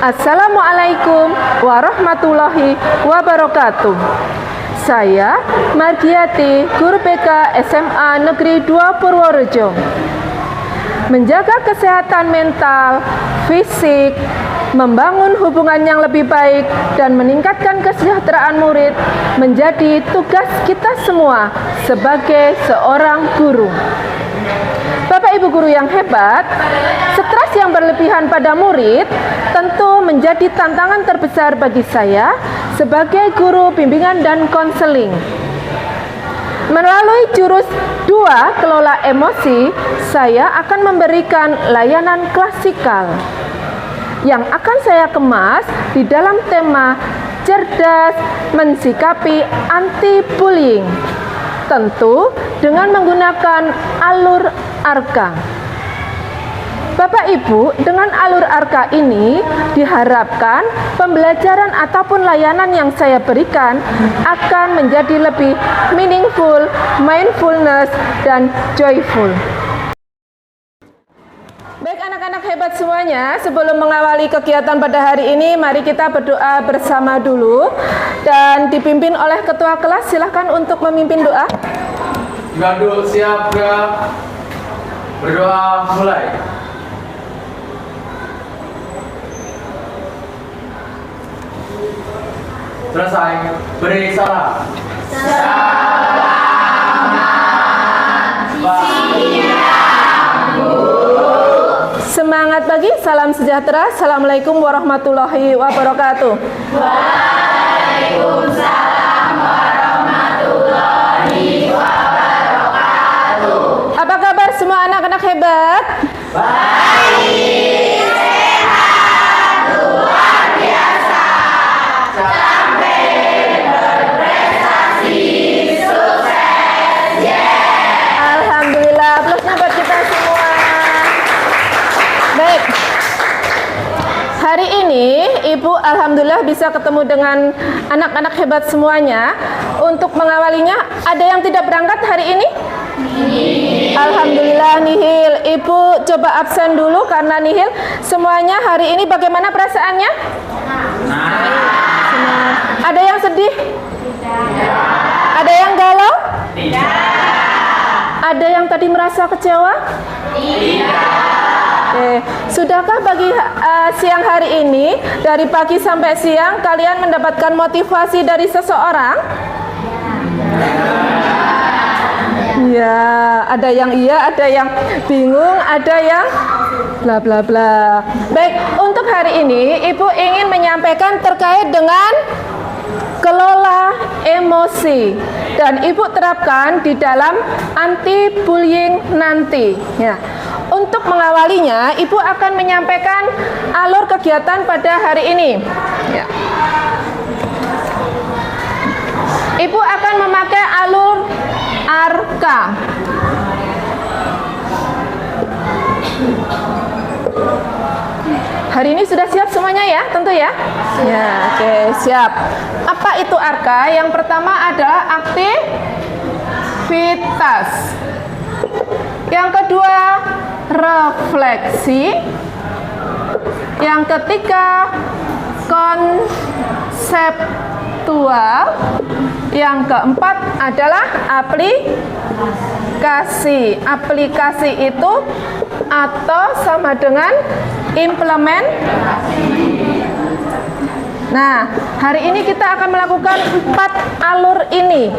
Assalamualaikum warahmatullahi wabarakatuh. Saya Margiati, guru BK SMA Negeri 2 Purworejo. Menjaga kesehatan mental, fisik, membangun hubungan yang lebih baik, dan meningkatkan kesejahteraan murid menjadi tugas kita semua sebagai seorang guru. Bapak Ibu guru yang hebat, stres yang berlebihan pada murid tentu menjadi tantangan terbesar bagi saya sebagai guru bimbingan dan konseling. Melalui jurus 2 kelola emosi, saya akan memberikan layanan klasikal yang akan saya kemas di dalam tema cerdas mensikapi anti-bullying. Tentu dengan menggunakan alur ARKA. Bapak Ibu, dengan alur ARKA ini diharapkan pembelajaran ataupun layanan yang saya berikan akan menjadi lebih meaningful, mindfulness, dan joyful. Baik anak-anak hebat semuanya, sebelum mengawali kegiatan pada hari ini, mari kita berdoa bersama dulu. Dan dipimpin oleh ketua kelas, silahkan untuk memimpin doa. Gandul siap, gerak. Berdoa mulai. Selesai. Beri salam. Semangat pagi, salam sejahtera. Assalamualaikum warahmatullahi wabarakatuh. Waalaikumsalam warahmatullahi wabarakatuh. Apa kabar semua anak-anak hebat? Baik, sehat, luar biasa, sampai berprestasi, sukses, yeah. Alhamdulillah, plusnya buat kita semua. Baik, hari ini Ibu alhamdulillah bisa ketemu dengan anak-anak hebat semuanya. Untuk mengawalinya, ada yang tidak berangkat hari ini? Alhamdulillah nihil. Ibu coba absen dulu karena nihil. Semuanya hari ini bagaimana perasaannya? Ada yang sedih? Ada yang galau? Ada yang tadi merasa kecewa? Sudahkah bagi siang hari ini, dari pagi sampai siang, kalian mendapatkan motivasi dari seseorang? Ya, ada yang iya, ada yang bingung, ada yang bla bla bla. Baik, untuk hari ini Ibu ingin menyampaikan terkait dengan kelola emosi, dan Ibu terapkan di dalam anti-bullying nanti. Ya. Untuk mengawalinya, Ibu akan menyampaikan alur kegiatan pada hari ini. Ya. Ibu akan memakai alur ARKA. Hari ini sudah siap semuanya ya, tentu ya? Ya, oke, siap. Apa itu ARKA? Yang pertama adalah aktivitas. Yang kedua, refleksi. Yang ketiga, konseptual. Yang keempat adalah aplikasi. Aplikasi itu atau sama dengan implementasi. Nah, hari ini kita akan melakukan 4 alur ini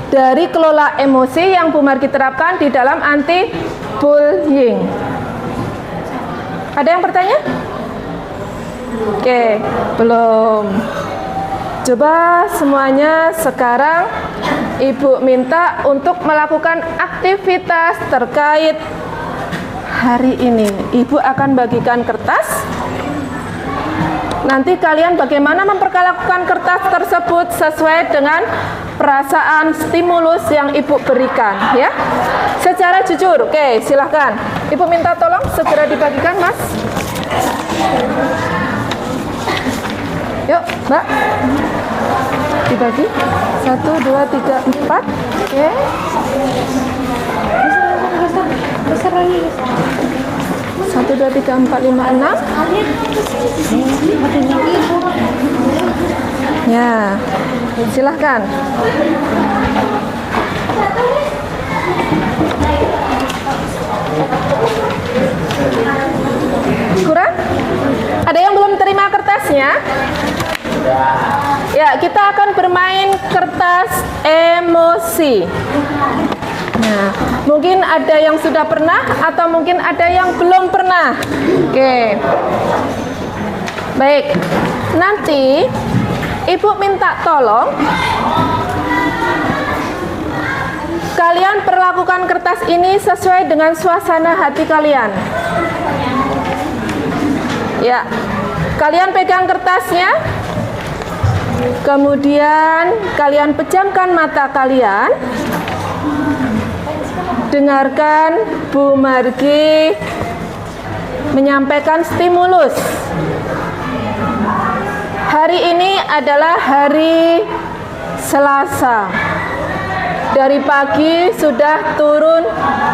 dari kelola emosi yang Bu Margi terapkan di dalam anti-bullying. Ada yang bertanya? Oke, belum. Coba semuanya sekarang Ibu minta untuk melakukan aktivitas terkait hari ini. Ibu akan bagikan kertas. Nanti kalian bagaimana memperlakukan kertas tersebut sesuai dengan perasaan stimulus yang Ibu berikan, ya. Secara jujur. Oke, silahkan. Ibu minta tolong segera dibagikan, Mas. Yuk, Mbak. Dibagi. 1, 2, 3, 4. Oke. Besar lagi. 1, 2, 3, 4, 5, 6. Ya, silahkan. Kurang? Ada yang belum terima kertasnya? Ya, kita akan bermain kertas emosi. Nah, mungkin ada yang sudah pernah atau mungkin ada yang belum pernah. Oke. Baik. Nanti Ibu minta tolong kalian perlakukan kertas ini sesuai dengan suasana hati kalian. Ya. Kalian pegang kertasnya. Kemudian kalian pejamkan mata kalian. Dengarkan Bu Margi menyampaikan stimulus. Hari ini adalah hari Selasa. Dari pagi sudah turun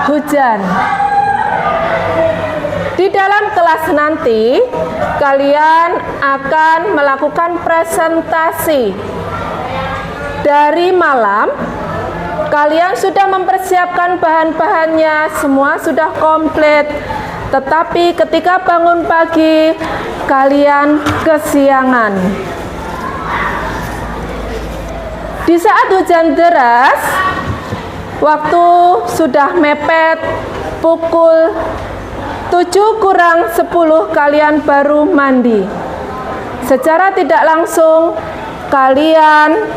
hujan. Di dalam kelas nanti, kalian akan melakukan presentasi. Dari malam, kalian sudah mempersiapkan bahan-bahannya, semua sudah komplit. Tetapi ketika bangun pagi, kalian kesiangan. Di saat hujan deras, waktu sudah mepet pukul 7 kurang 10 kalian baru mandi. Secara tidak langsung kalian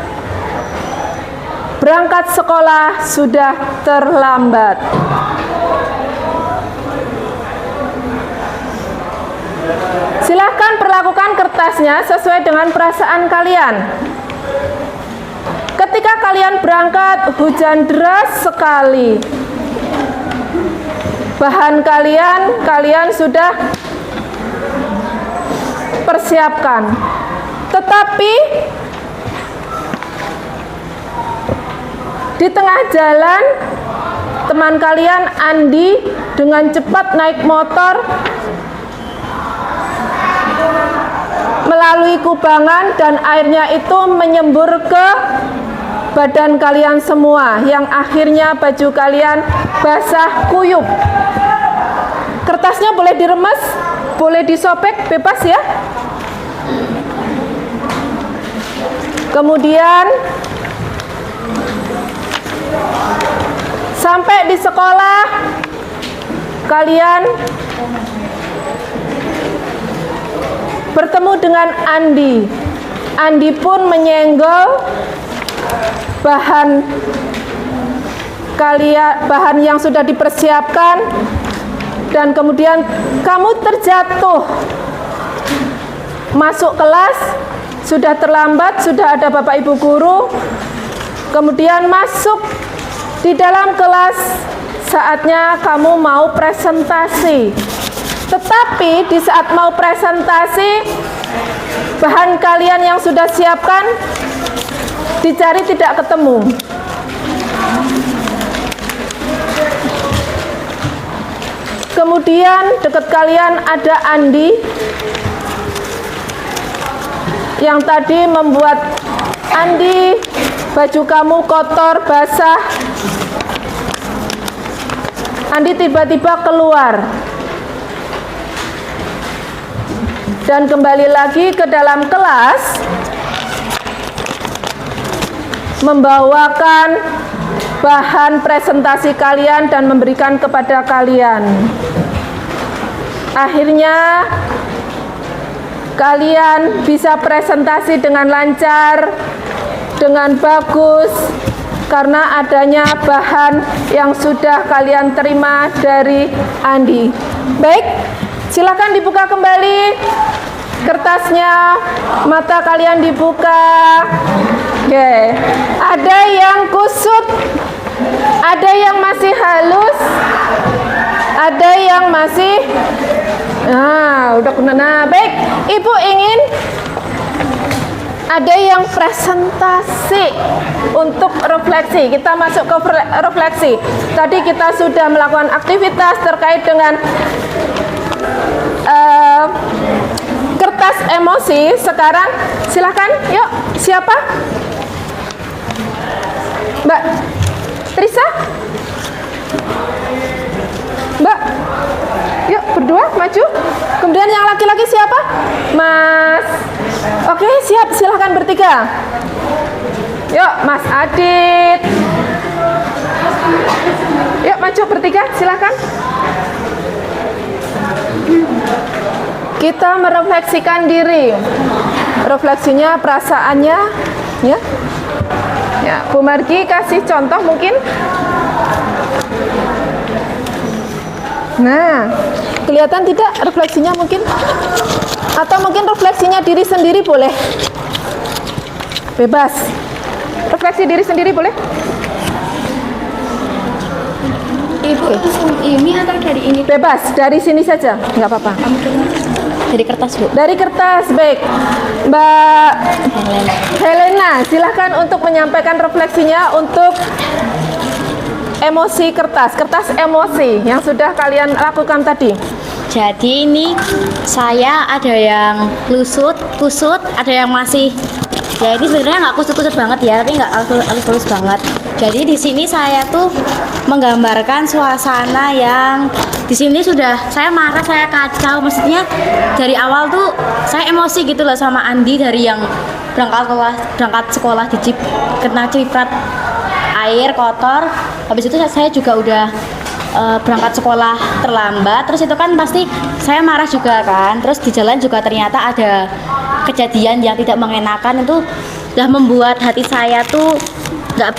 berangkat sekolah sudah terlambat. Silahkan perlakukan kertasnya sesuai dengan perasaan kalian. Ketika kalian berangkat, hujan deras sekali. Bahan kalian sudah persiapkan. Tetapi di tengah jalan, teman kalian Andi dengan cepat naik motor melalui kubangan dan airnya itu menyembur ke badan kalian semua, yang akhirnya baju kalian basah kuyup. Kertasnya boleh diremes, boleh disobek, bebas ya. Kemudian sampai di sekolah, kalian bertemu dengan Andi. Andi pun menyenggol bahan yang sudah dipersiapkan, dan kemudian kamu terjatuh. Masuk kelas sudah terlambat, sudah ada Bapak Ibu guru. Kemudian masuk di dalam kelas, saatnya kamu mau presentasi. Tetapi di saat mau presentasi, bahan kalian yang sudah siapkan dicari tidak ketemu. Kemudian dekat kalian ada Andi yang tadi membuat Andi, baju kamu kotor, basah. Andi tiba-tiba keluar dan kembali lagi ke dalam kelas membawakan bahan presentasi kalian dan memberikan kepada kalian. Akhirnya kalian bisa presentasi dengan lancar, dengan bagus, karena adanya bahan yang sudah kalian terima dari Andi. Baik, silakan dibuka kembali kertasnya, mata kalian dibuka. Oke, ada yang kusut, ada yang masih halus, ada yang masih udah kena. Nah, baik, Ibu ingin ada yang presentasi untuk refleksi. Kita masuk ke refleksi. Tadi kita sudah melakukan aktivitas terkait dengan kertas emosi. Sekarang silakan, yuk, siapa? Mbak Trisa? Mbak, yuk berdua maju. Kemudian yang laki-laki siapa? Mas. Oke, siap, silahkan bertiga. Yuk, Mas Adit. Yuk maju bertiga, silahkan. Kita merefleksikan diri. Refleksinya, perasaannya, ya. Ya, Bu Margi kasih contoh mungkin. Nah, kelihatan tidak refleksinya mungkin? Atau mungkin refleksinya diri sendiri boleh? Bebas. Refleksi diri sendiri boleh? Ibu ini atau dari ini? Bebas, dari sini saja, nggak apa-apa. Dari kertas, Bu. Dari kertas, baik. Mbak Helena, silahkan untuk menyampaikan refleksinya untuk emosi kertas emosi yang sudah kalian lakukan tadi. Jadi ini saya ada yang kusut, ada yang masih. Ya ini sebenarnya nggak kusut-kusut banget ya, tapi nggak halus banget. Jadi di sini saya tuh menggambarkan suasana yang di sini sudah saya marah, saya kacau. Maksudnya dari awal tuh saya emosi gitu loh sama Andi, dari yang berangkat sekolah di kena ciprat air kotor. Habis itu saya juga udah berangkat sekolah terlambat. Terus itu kan pasti saya marah juga kan. Terus di jalan juga ternyata ada kejadian yang tidak mengenakan, itu udah membuat hati saya tuh nggak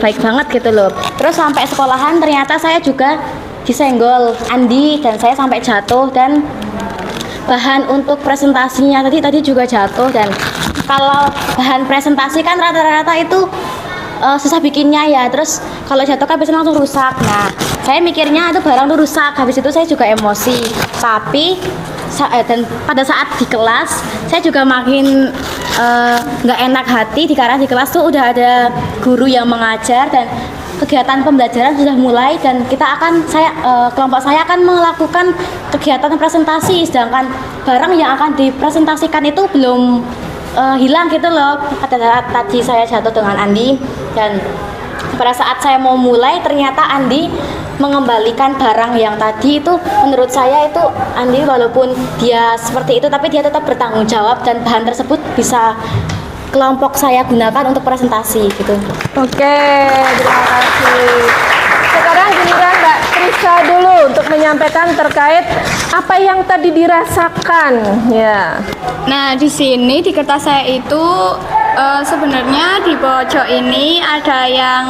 baik banget gitu loh. Terus sampai sekolahan ternyata saya juga disenggol Andi dan saya sampai jatuh, dan bahan untuk presentasinya tadi juga jatuh. Dan kalau bahan presentasi kan rata-rata itu susah bikinnya ya, terus kalau jatuh kan biasanya langsung rusak. Nah, saya mikirnya itu barang tuh rusak, habis itu saya juga emosi. Tapi dan pada saat di kelas saya juga makin nggak enak hati, karena di kelas tuh udah ada guru yang mengajar dan kegiatan pembelajaran sudah mulai, dan kelompok saya akan melakukan kegiatan presentasi, sedangkan barang yang akan dipresentasikan itu belum hilang gitu loh. Pada saat tadi saya jatuh dengan Andi, dan pada saat saya mau mulai ternyata Andi mengembalikan barang yang tadi. Itu menurut saya itu Andi walaupun dia seperti itu tapi dia tetap bertanggung jawab, dan bahan tersebut bisa kelompok saya gunakan untuk presentasi gitu. Oke, terima kasih. Sekarang giliran Mbak Trisa dulu untuk menyampaikan terkait apa yang tadi dirasakan, ya. Nah, di sini di kertas saya itu sebenarnya di pojok ini ada yang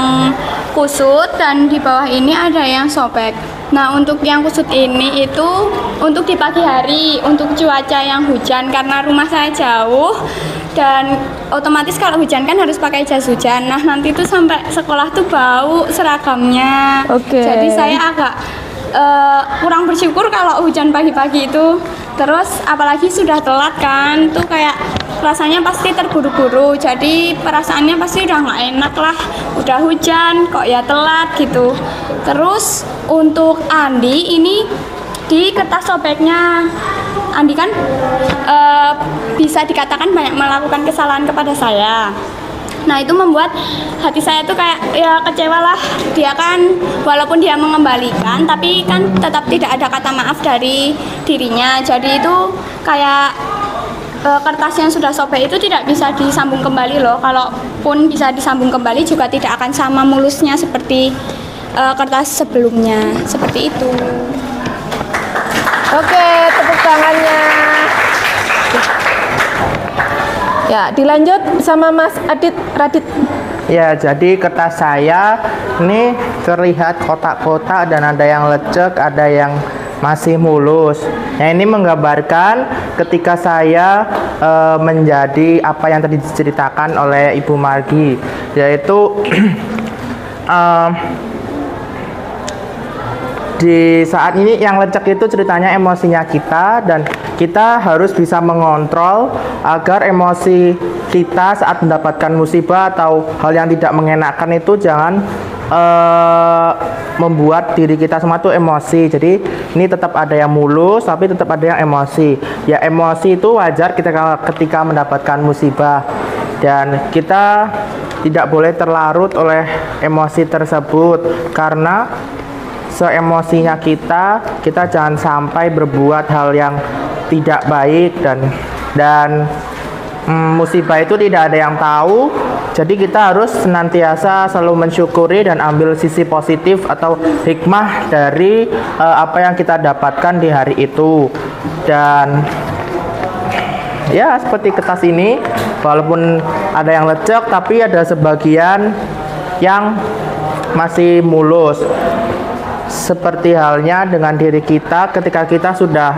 kusut dan di bawah ini ada yang sobek. Nah, untuk yang kusut ini itu untuk di pagi hari, untuk cuaca yang hujan, karena rumah saya jauh dan otomatis kalau hujan kan harus pakai jas hujan. Nah, nanti tuh sampai sekolah tuh bau seragamnya. Oke. Jadi saya agak kurang bersyukur kalau hujan pagi-pagi itu. Terus apalagi sudah telat kan, tuh kayak rasanya pasti terburu-buru. Jadi perasaannya pasti udah nggak enak lah. Udah hujan kok ya telat gitu. Terus untuk Andi ini di kertas sobeknya, Andi kan bisa dikatakan banyak melakukan kesalahan kepada saya. Nah, itu membuat hati saya tuh kayak ya kecewa lah. Dia kan walaupun dia mengembalikan tapi kan tetap tidak ada kata maaf dari dirinya. Jadi itu kayak kertas yang sudah sobek itu tidak bisa disambung kembali loh. Kalaupun bisa disambung kembali juga tidak akan sama mulusnya seperti kertas sebelumnya. Seperti itu. Oke, tepuk tangannya. Ya, dilanjut sama Mas Radit. Ya, jadi kertas saya ini terlihat kotak-kotak dan ada yang lecek, ada yang masih mulus. Nah, ini menggambarkan ketika saya menjadi apa yang tadi diceritakan oleh Ibu Margi, yaitu di saat ini yang lecek itu ceritanya emosinya kita, dan kita harus bisa mengontrol agar emosi kita saat mendapatkan musibah atau hal yang tidak mengenakan itu jangan membuat diri kita semua tuh emosi. Jadi ini tetap ada yang mulus tapi tetap ada yang emosi. Ya emosi itu wajar ketika mendapatkan musibah, dan kita tidak boleh terlarut oleh emosi tersebut, karena seemosinya kita jangan sampai berbuat hal yang tidak baik, dan musibah itu tidak ada yang tahu. Jadi kita harus senantiasa selalu mensyukuri dan ambil sisi positif atau hikmah dari apa yang kita dapatkan di hari itu. Dan ya seperti kertas ini, walaupun ada yang lecek tapi ada sebagian yang masih mulus. Seperti halnya dengan diri kita, ketika kita sudah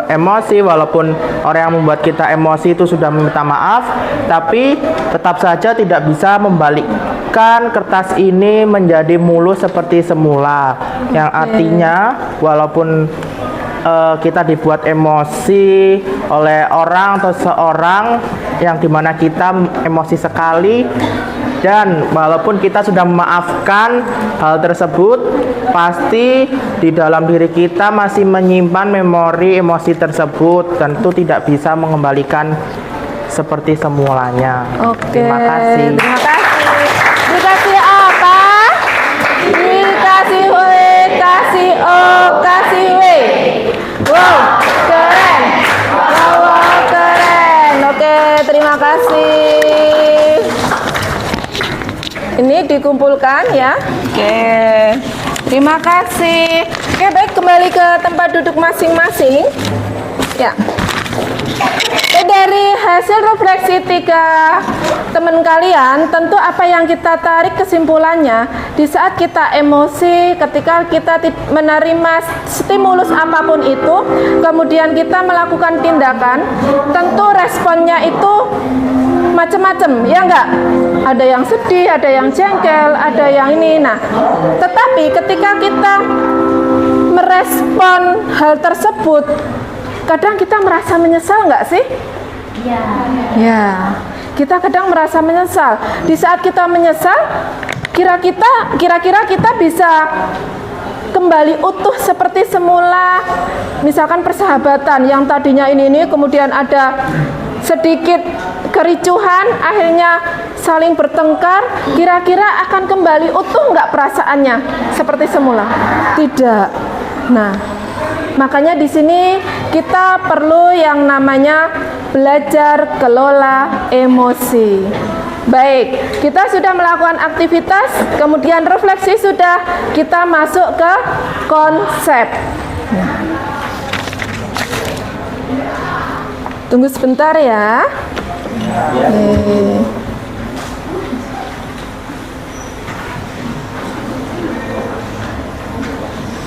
emosi, walaupun orang yang membuat kita emosi itu sudah meminta maaf, tapi tetap saja tidak bisa membalikkan kertas ini menjadi mulus seperti semula. Yang artinya walaupun kita dibuat emosi oleh orang atau seorang yang dimana kita emosi sekali, dan walaupun kita sudah memaafkan hal tersebut, pasti di dalam diri kita masih menyimpan memori emosi tersebut, dan itu tidak bisa mengembalikan seperti semulanya. Oke. Terima kasih. Terima kasih. Dikasih apa? Dikasih W, kasih O, kasih W. Wow, keren. Wow, keren. Oke, terima kasih. Ini dikumpulkan ya. Oke. Terima kasih. Oke, baik, kembali ke tempat duduk masing-masing. Ya. Oke, dari hasil refleksi 3 teman kalian, tentu apa yang kita tarik kesimpulannya, di saat kita emosi, ketika kita menerima stimulus apapun itu, kemudian kita melakukan tindakan, tentu responnya itu macam-macam, ya enggak? Ada yang sedih, ada yang jengkel, ada yang ini. Nah, tetapi ketika kita merespon hal tersebut, kadang kita merasa menyesal enggak sih? Iya. Ya, kita kadang merasa menyesal. Di saat kita menyesal, kira-kira kita bisa kembali utuh seperti semula. Misalkan persahabatan yang tadinya ini kemudian ada sedikit kericuhan, akhirnya saling bertengkar, kira-kira akan kembali utuh nggak perasaannya seperti semula? Tidak. Nah, makanya di sini kita perlu yang namanya belajar kelola emosi. Baik, kita sudah melakukan aktivitas, kemudian refleksi sudah, kita masuk ke konsep. Tunggu sebentar ya.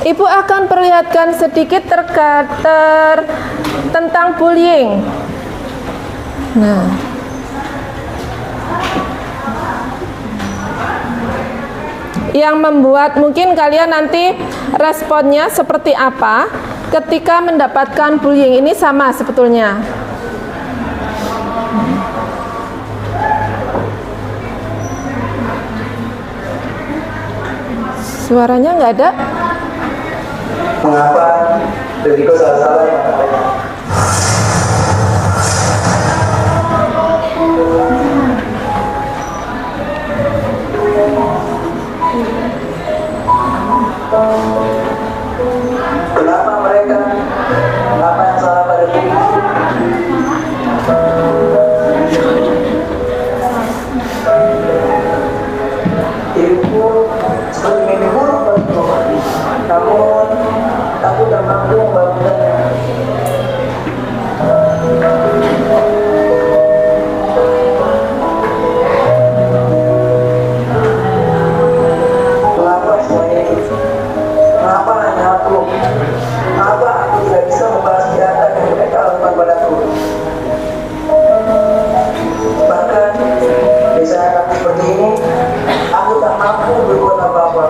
Ibu akan perlihatkan sedikit tentang bullying. Nah, yang membuat mungkin kalian nanti responnya seperti apa ketika mendapatkan bullying ini sama sebetulnya. Suaranya nggak ada? Mengapa risiko salah-salah yang namanya? Kenapa mereka? Apa yang salah pada diri? Diriku seperti mimpi buruk bagi namun aku tak mampu membangunnya. Mengapa semuanya ini? Mengapa hanya aku? Mengapa aku tidak bisa membalas kejahatan yang mereka lakukan padaku? Bahkan di saat aku seperti ini, aku tak mampu berbuat apa-apa.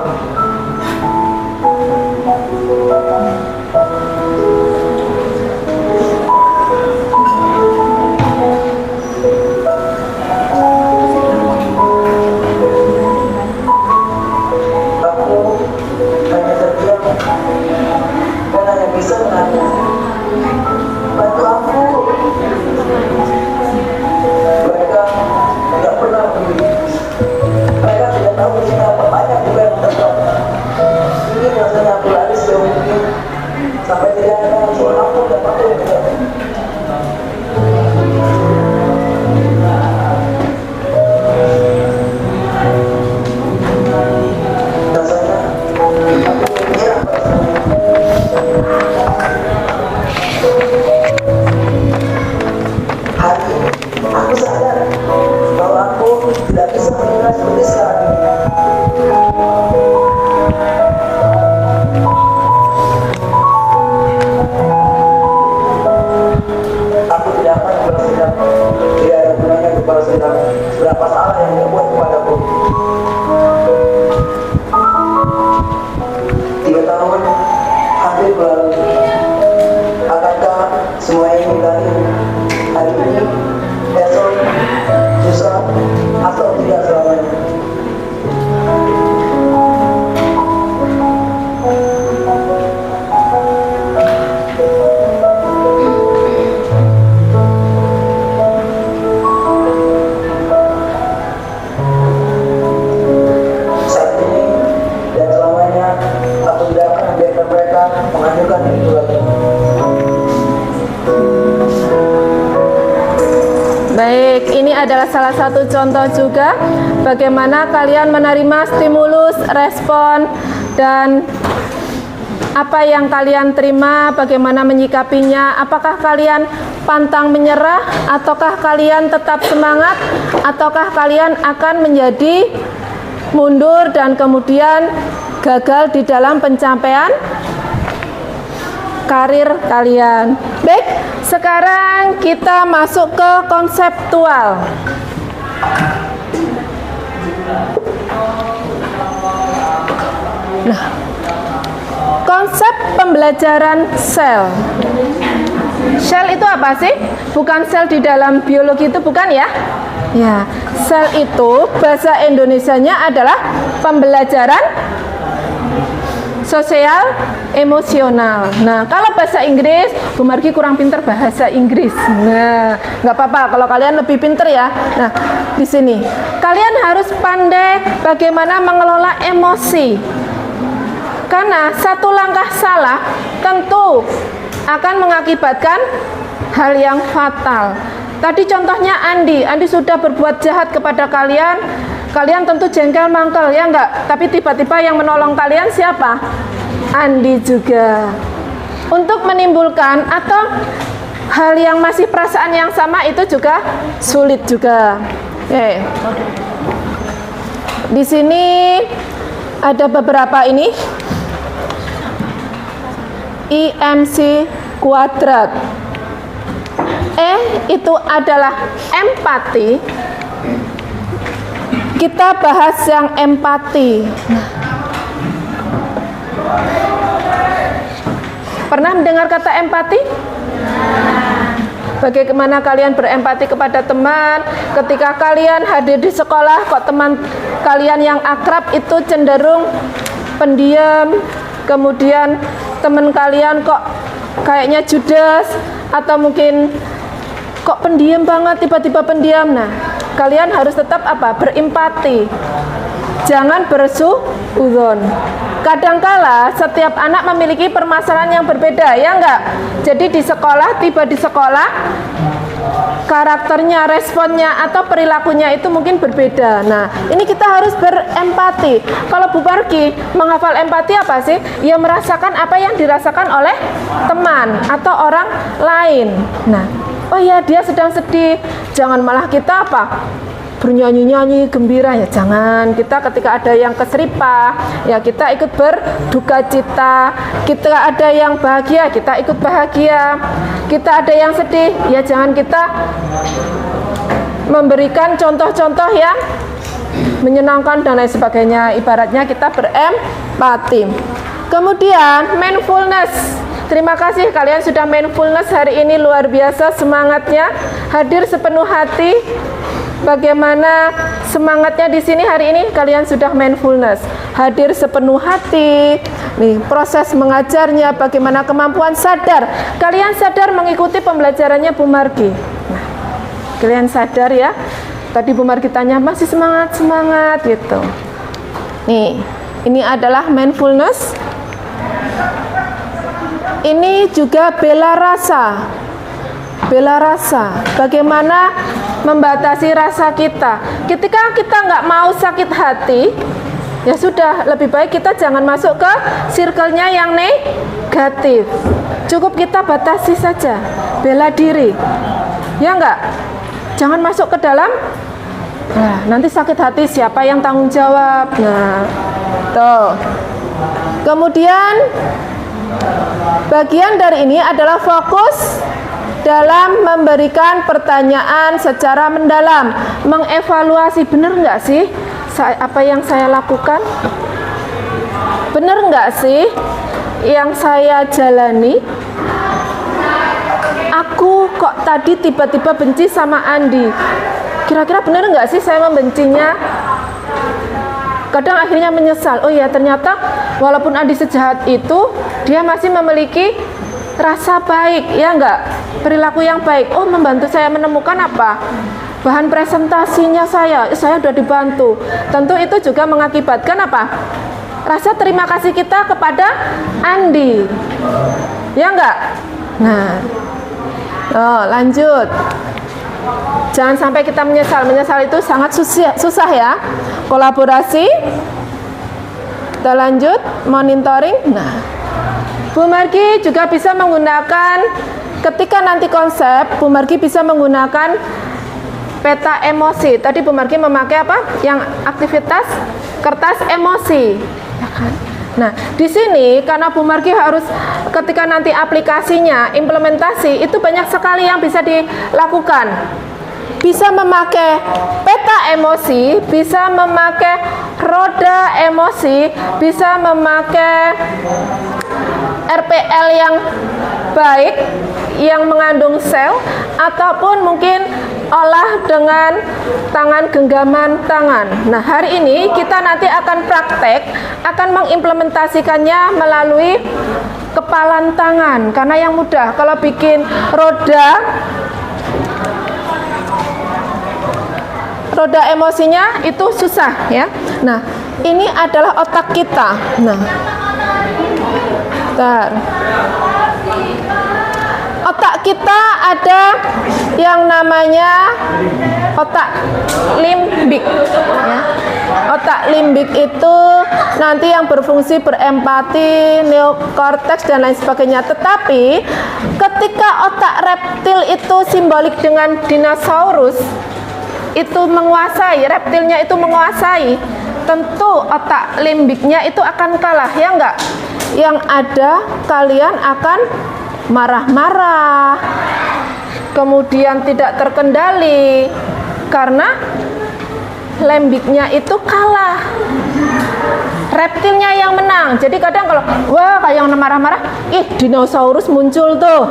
tidak tahu kita apa banyak juga yang tertahu. Ini rasanya aku lari sejauh mungkin sampai tidak ada seorang pun dapat mendengar. Rasanya aku menyerah hari ini aku sadar bahwa aku tidak bisa menilai seperti sekarang ini. Aku tidak akan membalas dendam. Tidak ada gunanya membalas dendam. Berapa salah yang dibuat kepadaku. 3 tahun hampir berlalu. Akankah semua ini berakhir hari ini, esok, lusa, atau tidak selamanya? Saat ini dan selamanya aku tidak akan membiarkan mereka mengajukan itu lagi. Baik, ini adalah salah satu contoh juga bagaimana kalian menerima stimulus, respon, dan apa yang kalian terima, bagaimana menyikapinya. Apakah kalian pantang menyerah, ataukah kalian tetap semangat, ataukah kalian akan menjadi mundur dan kemudian gagal di dalam pencapaian karir kalian. Baik, sekarang kita masuk ke konseptual. Nah, konsep pembelajaran sel. Sel itu apa sih? Bukan sel di dalam biologi itu, bukan ya? Ya, sel itu bahasa Indonesianya adalah pembelajaran sosial emosional. Nah, kalau bahasa Inggris, Bu Margi kurang pinter bahasa Inggris. Nah, nggak apa-apa kalau kalian lebih pinter ya. Nah, di sini kalian harus pandai bagaimana mengelola emosi. Karena satu langkah salah tentu akan mengakibatkan hal yang fatal. Tadi contohnya Andi sudah berbuat jahat kepada kalian. Kalian tentu jengkel mangkel, ya enggak? Tapi tiba-tiba yang menolong kalian siapa? Andi juga. Untuk menimbulkan atau hal yang masih perasaan yang sama itu juga sulit juga. Oke. Di sini ada beberapa ini. IMC kuadrat. E itu adalah empati. Kita bahas yang empati. Pernah mendengar kata empati? Bagaimana kalian berempati kepada teman? Ketika kalian hadir di sekolah, kok teman kalian yang akrab itu cenderung pendiam, kemudian teman kalian kok kayaknya judes, atau mungkin kok pendiam banget, tiba-tiba pendiam. Nah, kalian harus tetap apa? Berempati. Jangan bersuudzon. Kadangkala setiap anak memiliki permasalahan yang berbeda, ya enggak? Jadi di sekolah, tiba di sekolah, karakternya, responnya, atau perilakunya itu mungkin berbeda. Nah, ini kita harus berempati. Kalau Bu Margi menghafal empati apa sih? Ya merasakan apa yang dirasakan oleh teman atau orang lain. Nah, oh ya dia sedang sedih, jangan malah kita apa? Bernyanyi-nyanyi gembira, ya jangan. Kita ketika ada yang keseripah, ya kita ikut berduka cita. Kita ada yang bahagia, kita ikut bahagia. Kita ada yang sedih, ya jangan kita memberikan contoh-contoh yang menyenangkan dan lain sebagainya. Ibaratnya kita berempati. Kemudian mindfulness. Terima kasih kalian sudah mindfulness hari ini, luar biasa semangatnya, hadir sepenuh hati. Bagaimana semangatnya di sini hari ini? Kalian sudah mindfulness, hadir sepenuh hati. Nih, proses mengajarnya, bagaimana kemampuan sadar. Kalian sadar mengikuti pembelajarannya Bu Margi. Nah, kalian sadar ya. Tadi Bu Margi tanya masih semangat gitu. Nih, ini adalah mindfulness. Ini juga bela rasa. Bela rasa. Bagaimana membatasi rasa kita. Ketika kita nggak mau sakit hati, ya sudah, lebih baik kita jangan masuk ke circle-nya yang negatif. Cukup kita batasi saja. Bela diri. Ya enggak? Jangan masuk ke dalam. Nah, nanti sakit hati siapa yang tanggung jawab? Nah, tuh. Kemudian bagian dari ini adalah fokus dalam memberikan pertanyaan secara mendalam, mengevaluasi benar nggak sih apa yang saya lakukan, benar nggak sih yang saya jalani. Aku kok tadi tiba-tiba benci sama Andi, kira-kira benar nggak sih saya membencinya? Kadang akhirnya menyesal, oh ya ternyata walaupun Andi sejahat itu, dia masih memiliki rasa baik, ya enggak? Perilaku yang baik. Oh, membantu saya menemukan apa? Bahan presentasinya saya sudah dibantu. Tentu itu juga mengakibatkan apa? Rasa terima kasih kita kepada Andi. Ya enggak? Nah, lanjut. Jangan sampai kita menyesal. Menyesal itu sangat susah ya. Kolaborasi. Kita lanjut, monitoring. Nah, Bu Margi juga bisa menggunakan, ketika nanti konsep, Bu Margi bisa menggunakan peta emosi. Tadi Bu Margi memakai apa? Yang aktivitas kertas emosi, ya kan? Nah, di sini karena Bu Margi harus ketika nanti aplikasinya, implementasi, itu banyak sekali yang bisa dilakukan. Bisa memakai peta emosi, bisa memakai roda emosi, bisa memakai RPL yang baik, yang mengandung sel, ataupun mungkin olah dengan tangan, genggaman tangan. Nah, hari ini kita nanti akan praktek, akan mengimplementasikannya melalui kepalan tangan, karena yang mudah. Kalau bikin roda emosinya itu susah ya. Nah, ini adalah otak kita. Nah, otak kita ada yang namanya otak limbik ya. Otak limbik itu nanti yang berfungsi berempati, neokorteks dan lain sebagainya. Tetapi ketika otak reptil itu simbolik dengan dinosaurus, itu menguasai, reptilnya itu menguasai, tentu otak limbiknya itu akan kalah, ya enggak? Yang ada kalian akan marah-marah, kemudian tidak terkendali karena limbiknya itu kalah, reptilnya yang menang. Jadi kadang kalau wah kayak yang marah-marah, dinosaurus muncul tuh,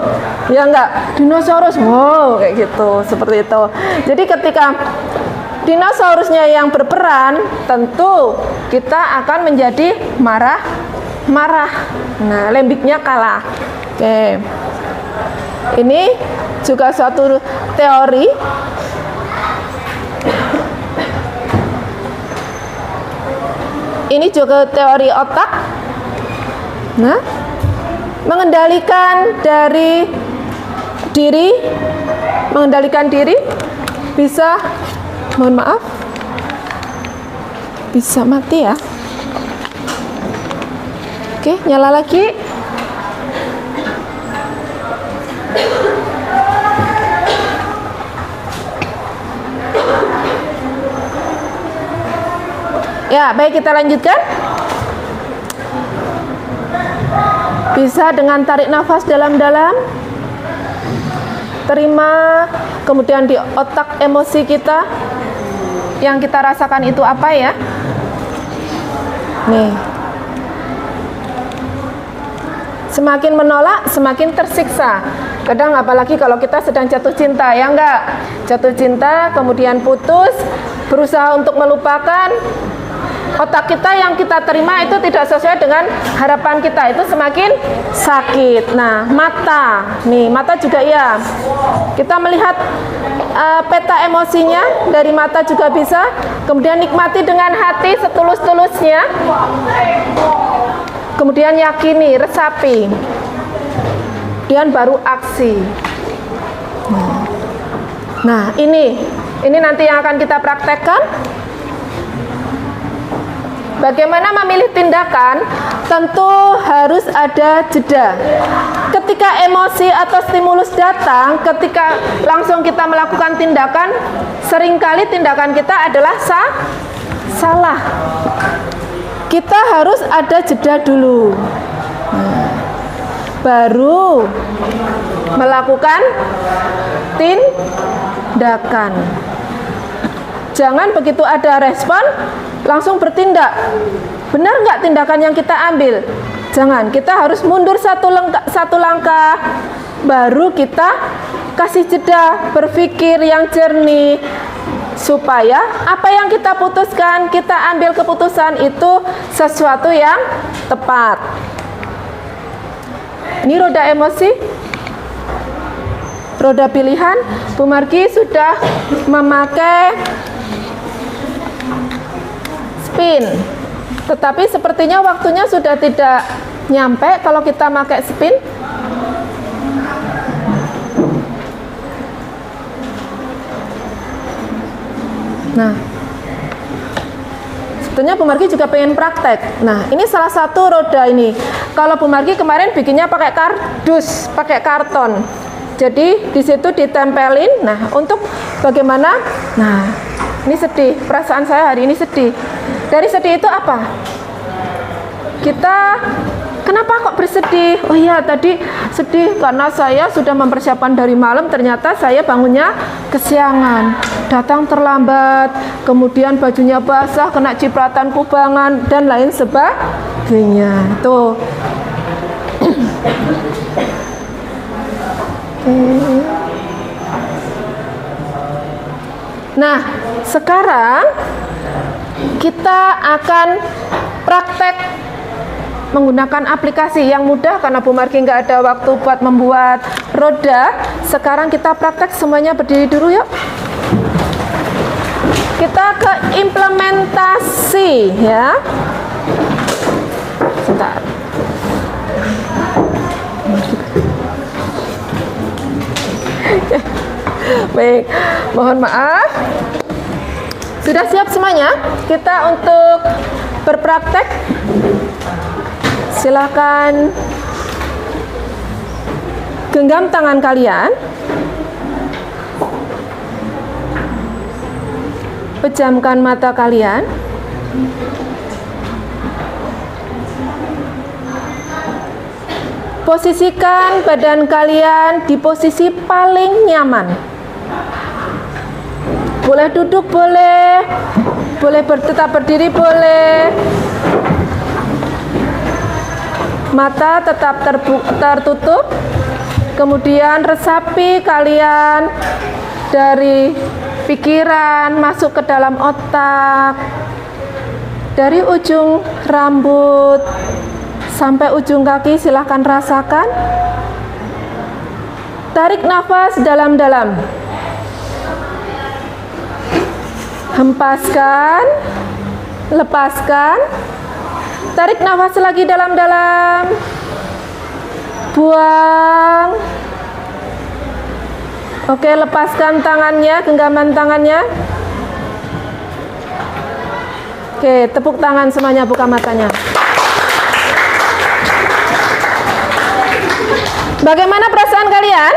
ya enggak? Dinosaurus, wow kayak gitu, seperti itu. Jadi ketika dinosaurusnya yang berperan, tentu kita akan menjadi marah. Nah, limbiknya kalah. Oke. Ini juga suatu teori. Ini juga teori otak. Nah, mengendalikan diri bisa, mohon maaf, bisa mati ya. Oke, nyala lagi. Ya, baik, kita lanjutkan. Bisa dengan tarik nafas dalam-dalam. Terima, kemudian di otak emosi kita yang kita rasakan itu apa ya? Nih. Semakin menolak, semakin tersiksa. Kadang apalagi kalau kita sedang jatuh cinta, ya enggak? Jatuh cinta, kemudian putus, berusaha untuk melupakan, otak kita yang kita terima itu tidak sesuai dengan harapan kita, itu semakin sakit. Nah, mata, nih mata juga ya. Kita melihat peta emosinya dari mata juga bisa. Kemudian nikmati dengan hati setulus-tulusnya. Kemudian yakini, resapi. Kemudian baru aksi. Nah, ini nanti yang akan kita praktekkan. Bagaimana memilih tindakan? Tentu harus ada jeda. Ketika emosi atau stimulus datang, ketika langsung kita melakukan tindakan, seringkali tindakan kita adalah salah. Kita harus ada jeda dulu. Baru melakukan tindakan. Jangan begitu ada respon langsung bertindak. Benar nggak tindakan yang kita ambil? Jangan, kita harus mundur satu langkah, baru kita kasih jeda, berpikir yang jernih, supaya apa yang kita putuskan, kita ambil keputusan itu sesuatu yang tepat. Ini roda emosi, roda pilihan. Bu Margi sudah memakai spin, tetapi sepertinya waktunya sudah tidak nyampe kalau kita pakai spin. Nah, sebetulnya Bu Margi juga pengen praktek. Nah, ini salah satu roda ini. Kalau Bu Margi kemarin bikinnya pakai kardus, pakai karton. Jadi di situ ditempelin. Nah, untuk bagaimana? Nah, ini sedih. Perasaan saya hari ini sedih. Dari sedih itu apa? Kita kenapa kok bersedih? Oh iya, tadi sedih karena saya sudah mempersiapkan dari malam, ternyata saya bangunnya kesiangan, datang terlambat, kemudian bajunya basah, kena cipratan kubangan, dan lain sebagainya. Tuh. Nah, sekarang kita akan praktek menggunakan aplikasi yang mudah karena Bu Margi nggak ada waktu buat membuat roda. Sekarang kita praktek semuanya, berdiri dulu yuk. Kita ke implementasi ya. Sebentar. Baik, mohon maaf. Sudah siap semuanya? Kita untuk berpraktek. Silakan genggam tangan kalian, pejamkan mata kalian, posisikan badan kalian di posisi paling nyaman. Boleh duduk, boleh tetap berdiri, boleh. Mata tetap tertutup. Kemudian resapi kalian dari pikiran masuk ke dalam otak, dari ujung rambut sampai ujung kaki. Silahkan rasakan. Tarik nafas dalam-dalam, hempaskan, lepaskan. Tarik nafas lagi dalam-dalam, buang. Oke, lepaskan tangannya, genggaman tangannya. Oke, tepuk tangan semuanya, buka matanya. Bagaimana perasaan kalian?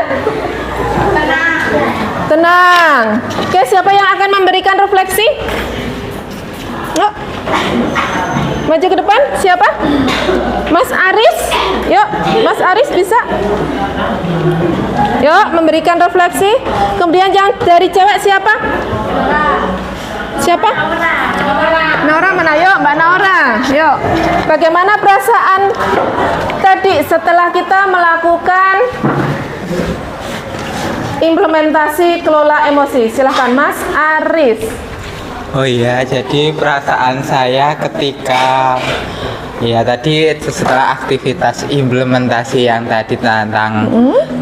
Tenang. Oke, siapa yang akan memberikan refleksi? Yuk, maju ke depan. Siapa? Mas Aris. Yuk, Mas Aris bisa. Yuk, memberikan refleksi. Kemudian yang dari cewek siapa? Siapa? Nora mana? Yuk, Mbak Nora. Yuk. Bagaimana perasaan tadi setelah kita melakukan implementasi kelola emosi? Silahkan Mas Aris. Oh iya, jadi perasaan saya ketika ya tadi setelah aktivitas implementasi yang tadi tentang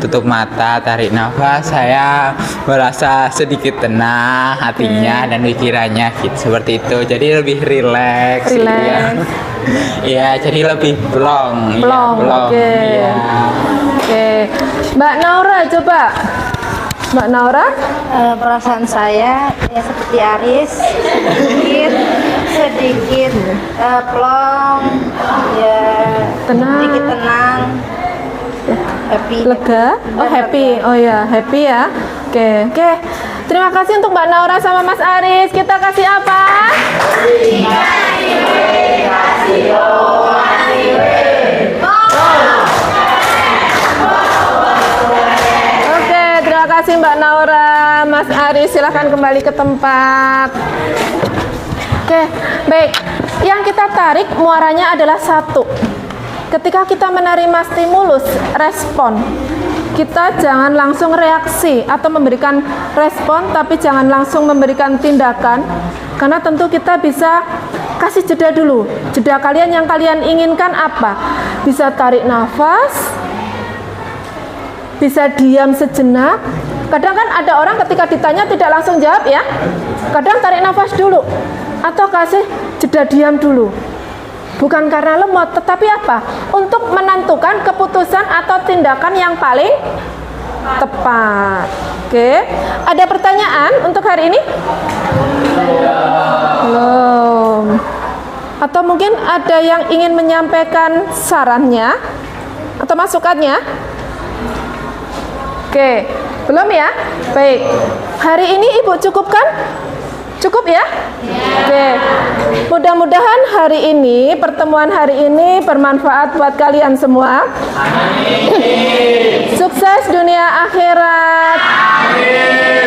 tutup mata, tarik nafas, saya merasa sedikit tenang hatinya dan pikirannya gitu seperti itu. Jadi lebih rileks. Rileks. Ya, jadi lebih plong. Plong, oke. Iya. Oke, Mbak Naura coba. Mbak Naura? Perasaan saya ya seperti Aris, sedikit plong, ya Tenang. sedikit tenang, happy. Lega? Oh happy, oh ya happy ya. Oke. Terima kasih untuk Mbak Naura sama Mas Aris. Kita kasih apa? Oke, terima kasih Mbak Naura, Mas Aris. Silahkan kembali ke tempat. Oke, baik. Yang kita tarik muaranya adalah satu. Ketika kita menerima stimulus, respon, kita jangan langsung reaksi atau memberikan respon, tapi jangan langsung memberikan tindakan, karena tentu kita bisa kasih jeda dulu. Jeda kalian yang kalian inginkan apa? Bisa tarik nafas, bisa diam sejenak. Kadang kan ada orang ketika ditanya tidak langsung jawab ya, kadang tarik nafas dulu atau kasih jeda diam dulu. Bukan karena lemot, tetapi apa? Untuk menentukan keputusan atau tindakan yang paling tepat. Oke, ada pertanyaan untuk hari ini? Belum. Atau mungkin ada yang ingin menyampaikan sarannya atau masukannya? Oke, belum ya? Baik. Hari ini Ibu cukupkan? Cukup ya? Oke. Mudah-mudahan hari ini, pertemuan hari ini bermanfaat buat kalian semua. Sukses dunia akhirat.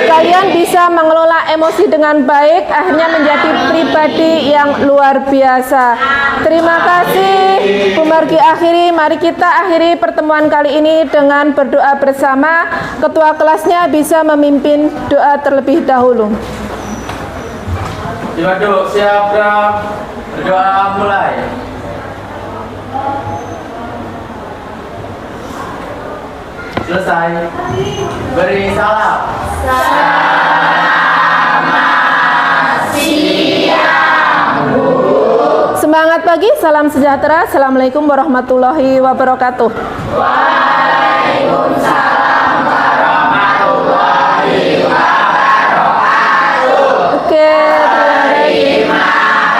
Kalian bisa mengelola emosi dengan baik, akhirnya menjadi pribadi yang luar biasa. Terima kasih. Bu Margi akhiri, mari kita akhiri pertemuan kali ini dengan berdoa bersama. Ketua kelasnya bisa memimpin doa terlebih dahulu. Diwaduk, siap gerak. Berdoa mulai. Selesai. Beri salam. Semangat pagi, salam sejahtera. Assalamualaikum warahmatullahi wabarakatuh. Oke, terima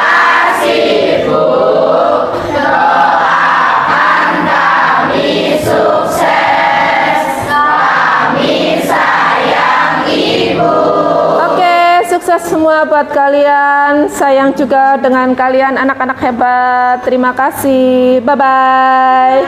kasih. Oke, sukses semua buat kalian. Sayang juga dengan kalian anak-anak hebat. Terima kasih. Bye-bye.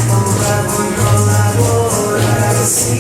Membangun kolaborasi